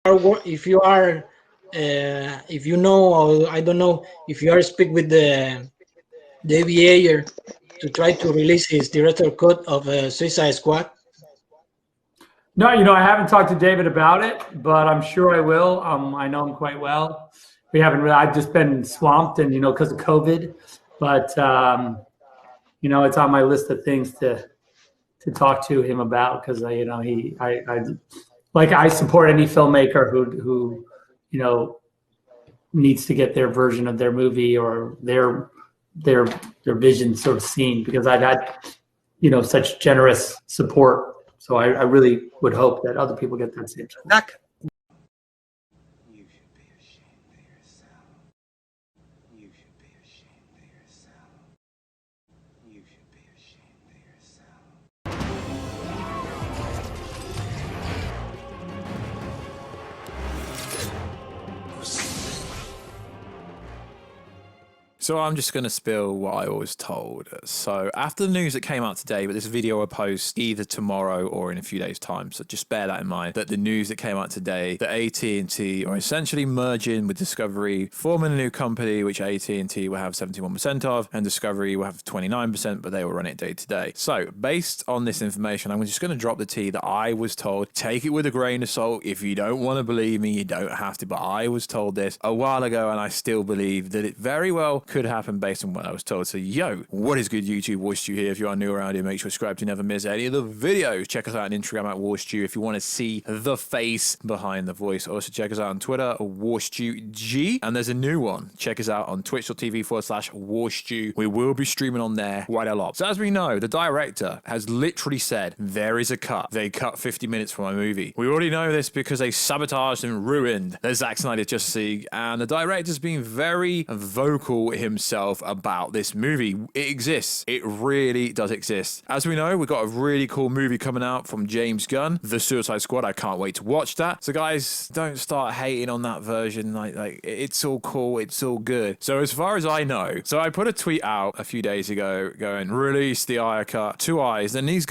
if you are if you know, or I don't know, if you are speak with the Ayer to try to release his director cut of Suicide Squad. No, I haven't talked to David about it, but I'm sure I will. I know him quite well. We haven't really, I've just been swamped and, because of COVID, but, it's on my list of things to talk to him about because I support any filmmaker who needs to get their version of their movie or their vision sort of seen because I've had such generous support. So I really would hope that other people get that same support. Zack. You should be ashamed of yourself. You should be ashamed of yourself. You should be ashamed of yourself. So I'm just going to spill what I was told. So after the news that came out today, but this video will post either tomorrow or in a few days' time. So just bear that in mind, that the news that came out today, that AT&T are essentially merging with Discovery, forming a new company, which AT&T will have 71% of, and Discovery will have 29%, but they will run it day to day. So based on this information, I'm just going to drop the tea that I was told. Take it with a grain of salt. If you don't want to believe me, you don't have to, but I was told this a while ago, and I still believe that it very well could happen based on what I was told. So yo, what is good YouTube? Warstu here. If you are new around here, make sure to subscribe to never miss any of the videos. Check us out on Instagram at Warstu if you want to see the face behind the voice. Also check us out on Twitter, WarstuG, and there's a new one. Check us out on twitch.tv/Warstu. We will be streaming on there quite a lot. So as we know, the director has literally said there is a cut. They cut 50 minutes from my movie. We already know this because they sabotaged and ruined the Zack Snyder Justice League, and the director's been very vocal himself about this movie. It exists. It really does exist. As we know, we've got a really cool movie coming out from James Gunn, The Suicide Squad. I can't wait to watch that. So guys, don't start hating on that version. Like it's all cool. It's all good. So as far as I know, so I put a tweet out a few days ago going, release the Ayer cut, 2 eyes. Then these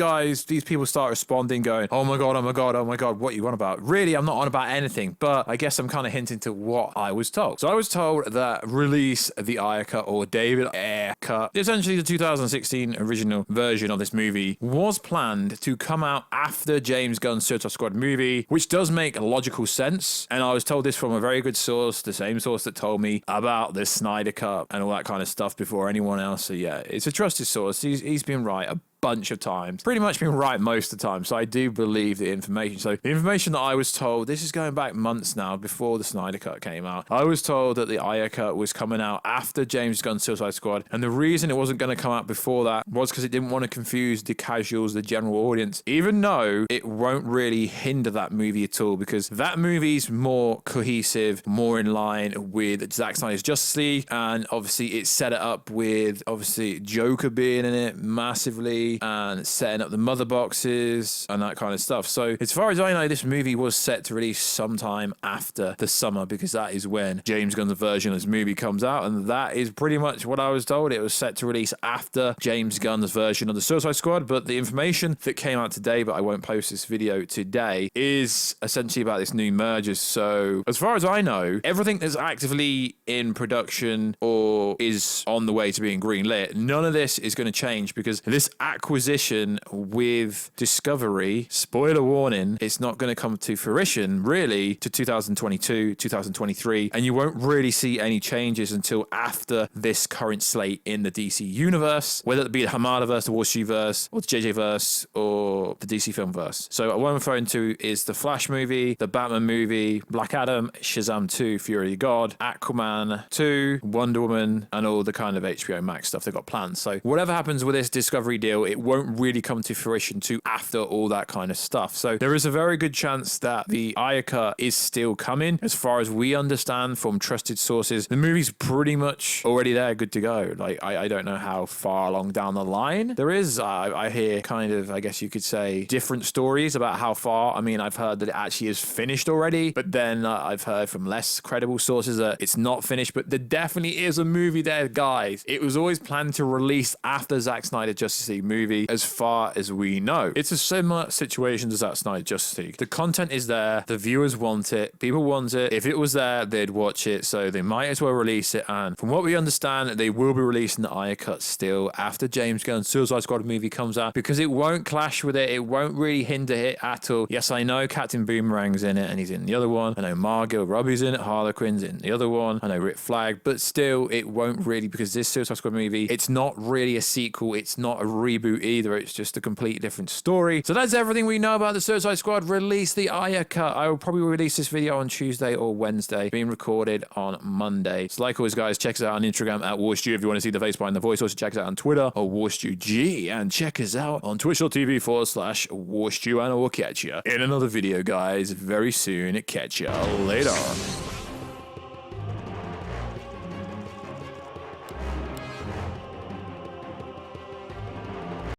people start responding going, oh my God, oh my God, oh my God, what are you on about? Really, I'm not on about anything, but I guess I'm kind of hinting to what I was told. So I was told that release the Ayer cut or David Ayer cut, essentially the 2016 original version of this movie, was planned to come out after James Gunn's Suicide Squad movie, which does make logical sense. And I was told this from a very good source, the same source that told me about the Snyder cut and all that kind of stuff before anyone else. So yeah, it's a trusted source. He's been right a bunch of times, pretty much been right most of the time, so I do believe the information. So the information that I was told, this is going back months now before the Snyder cut came out, I was told that the Ayer cut was coming out after James Gunn's Suicide Squad, and the reason it wasn't going to come out before that was because it didn't want to confuse the casuals, the general audience, even though it won't really hinder that movie at all, because that movie's more cohesive, more in line with Zack Snyder's Justice League, and obviously it's set it up with obviously Joker being in it massively and setting up the mother boxes and that kind of stuff. So as far as I know, this movie was set to release sometime after the summer, because that is when James Gunn's version of this movie comes out, and that is pretty much what I was told. It was set to release after James Gunn's version of the Suicide Squad, but the information that came out today, but I won't post this video today, is essentially about this new merger. So as far as I know, everything that's actively in production or is on the way to being greenlit, none of this is going to change, because this acquisition with Discovery, spoiler warning, it's not going to come to fruition really to 2022, 2023, and you won't really see any changes until after this current slate in the DC universe, whether it be the Hamada-verse, the Warstu-verse, or the JJ-verse, or the DC film-verse. So what I'm referring to is the Flash movie, the Batman movie, Black Adam, Shazam 2, Fury of God, Aquaman 2, Wonder Woman, and all the kind of HBO Max stuff they've got planned. So whatever happens with this Discovery deal, it won't really come to fruition to after all that kind of stuff. So there is a very good chance that the Ayer cut is still coming. As far as we understand from trusted sources, the movie's pretty much already there, good to go. Like, I don't know how far along down the line there is. I hear kind of, I guess you could say, different stories about how far. I mean, I've heard that it actually is finished already, but then I've heard from less credible sources that it's not finished, but there definitely is a movie there, guys. It was always planned to release after Zack Snyder Justice League movie. movie as far as we know. It's a similar situation to Zack Snyder Justice League. The content is there, the viewers want it, people want it. If it was there, they'd watch it, so they might as well release it. And from what we understand, they will be releasing the Ayer cut still after James Gunn's Suicide Squad movie comes out, because it won't clash with it. It won't really hinder it at all. Yes, I know Captain Boomerang's in it and he's in the other one. I know Margot Robbie's in it, Harlequin's in the other one. I know Rick Flag, but still it won't really, because this Suicide Squad movie, it's not really a sequel. It's not a reboot either. It's just a completely different story. So that's everything we know about the Suicide Squad. Release the Ayer cut. I will probably release this video on Tuesday or Wednesday, being recorded on Monday. So like always, guys, check us out on Instagram at Warstu if you want to see the face behind the voice. Also check us out on Twitter or WarstuG, and check us out on twitch.tv/Warstu, and I will catch you in another video, guys, very soon. Catch you later.